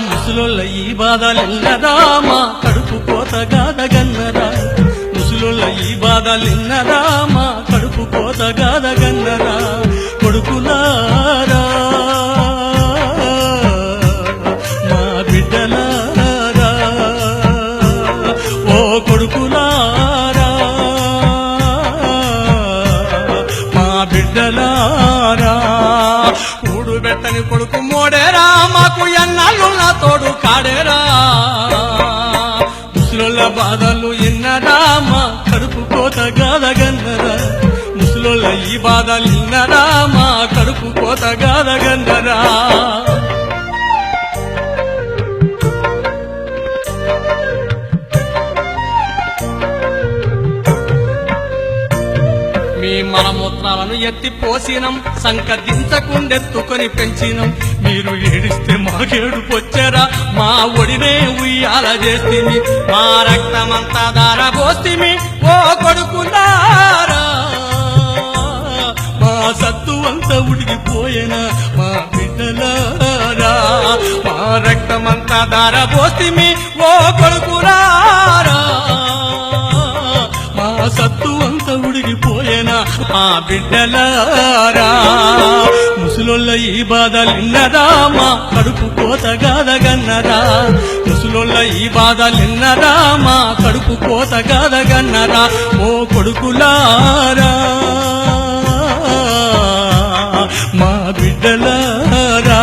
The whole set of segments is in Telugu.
ముసలోళ్ళ ఈ బాధలెన్నరా మా కడుపు కోత గాదగన్నరా ముసలోళ్ళ ఈ బాధలెన్నరా మా కడుపు కోత గాదగన్నరా కొడుకులారా మా బిడ్డలారా ఓ కొడుకులారా మా బిడ్డలారా కూడుబెట్టని కొడుకు మోడేరా మాకు ఎన్నాళ్ళు నా తోడు కాడేరా ముసలోళ్ళ బాధలు ఎన్నరా మా కడుపు కోత గాదగన్నరా ముసలోళ్ళ ఈ బాధలు ఎన్నరా మా కడుపు కోత గాదగన్నరా మీ మలమూత్రాలను ఎత్తి పోసినం సంకదించకుండెత్తుకొని పెంచినం మీరు ఏడిస్తే మాకేడుపొచ్చారా మా ఒడినే ఉయ్యాల చేస్తిమి మా రక్తమంతా దారబోస్తిమి ఓ కొడుకులారా మా సత్తు అంతా ఉడిగిపోయేనా మా బిడ్డలారా మా రక్తమంతా దారబోస్తిమి ఓ కొడుకులారా మా సత్తు అంతా ఉడిగిపోయేనా మా బిడ్డలారా ముసలోళ్ళ ఈ బాధలిన్నరా మా కడుపు కోత గాదగన్నరా ముసలోళ్ళ ఈ బాధలిన్నరా మా కడుపు కోత గాదగన్నరా ఓ కొడుకులారా మా బిడ్డలారా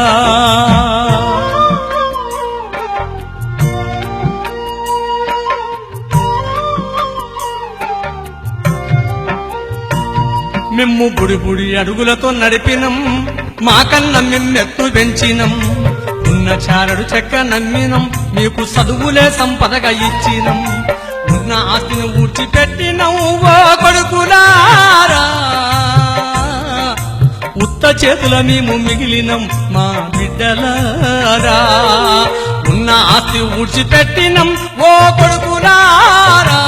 మిమ్ము బుడి బుడి అడుగులతో నడిపినం మాకన్న మిమ్మెత్తు పెంచినం ఉన్న చారడు చెక్క నమ్మినం మీకు చదువులే సంపదగా ఇచ్చినం ఉన్న ఆస్తిని ఊడ్చిపెట్టినం ఓ కొడుకులారా ఉత్త చేతుల మేము మిగిలినం మా బిడ్డలారా ఉన్న ఆస్తి ఊడ్చిపెట్టినం ఓ కొడుకులారా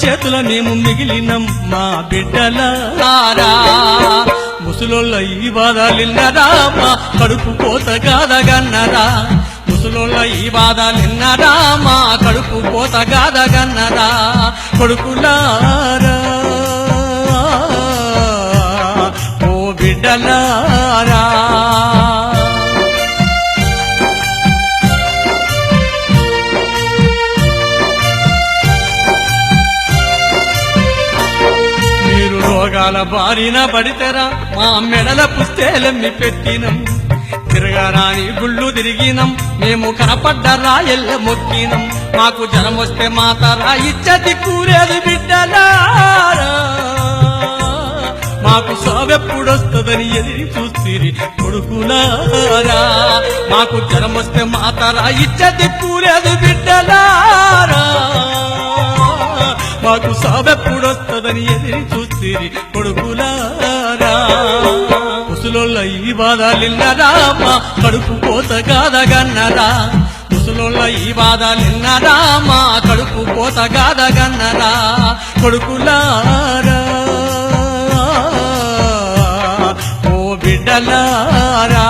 చేతుల మేము మిగిలినం మా బిడ్డలారా ముసలోళ్ళ ఈ బాధలిన్నరా మా కడుపు కోత గాదగన్నరా ముసలోళ్ళ ఈ బాధలిన్నరా మా కడుపు కోత గాదగన్నరా కొడుకులారా ఓ బిడ్డలారా రోగాల బారిన పడితేరా మా మెడల పుస్తేలమ్మి పెట్టినం తిరగరాని గుళ్ళు తిరిగినం మేము కనపడ్డ రాయల్ల మొక్కినం మాకు జనం వస్తే మాతరా ఇచ్చతి కూరేది బిడ్డలారా మాకు సావెప్పుడొస్తుందని ఎదిరి చూస్తిరి కొడుకులారా మాకు జనం వస్తే మాతరా ఇచ్చతి కూరేది బిడ్డలారా మాకు సావెప్పుడొస్తుందని ఎదిరి చూస్తిరి కొడుకులారా ముసలోళ్ళ ఈ బాధలిన్నరా మా కడుపు కోత గాదగన్నరా ముసలోళ్ళ ఈ బాధలిన్నరా మా కడుపు కోత గాదగన్నరా కొడుకులారా ఓ బిడ్డలారా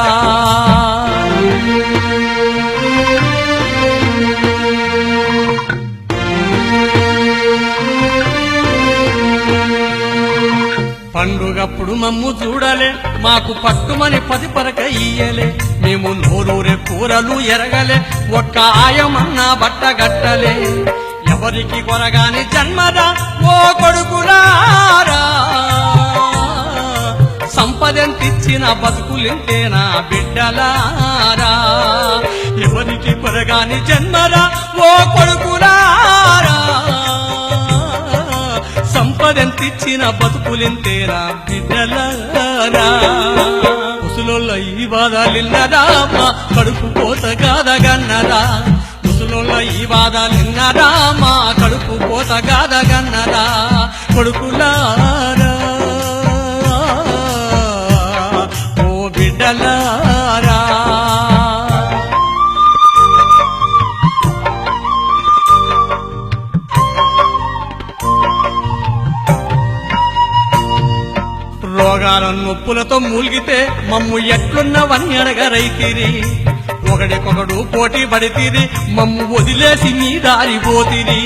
పండుగప్పుడు మమ్ము చూడలే మాకు పట్టుమని పది పరక ఇయ్యలే మేము నోరూరే కూరలు ఎరగలే ఒక్క ఆయమన్నా బట్ట గట్టలే ఎవరికి కొరగాని జన్మదా ఓ కొడుకులారా సంపదెంతిచ్చిన బతుకులింటేనా బిడ్డలారా ఎవరికి కొరగాని జన్మదా ఓ కొడుకులారా సంపదెంతిచ్చిన బతుకులింతేరా బిడ్డలారా ముసలోళ్ళ ఈ బాధలిన్నరా మా కడుపు కోత గాదగన్నరా ముసలోళ్ళ ఈ బాధలిన్నరా మా కడుపు కోత గాదగన్నరా కొడుకులారా ఓ బిడ్డలారా రోగాల నొప్పులతో మూలిగితే మమ్ము ఎట్లున్నవన్నీ అడగరైతిరి ఒకడికొకడు పోటీ పడితిరి మమ్ము వదిలేసి మీ దారిపోతిరి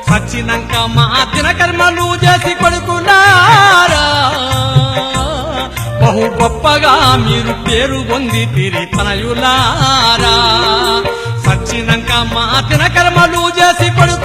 సచ్చినంక మా దిన కర్మలు చేసి కొడుకున్నారా బహు గొప్పగా మీరు పేరు పొందితిరి తనయులారా సచ్చినంక మా దిన కర్మ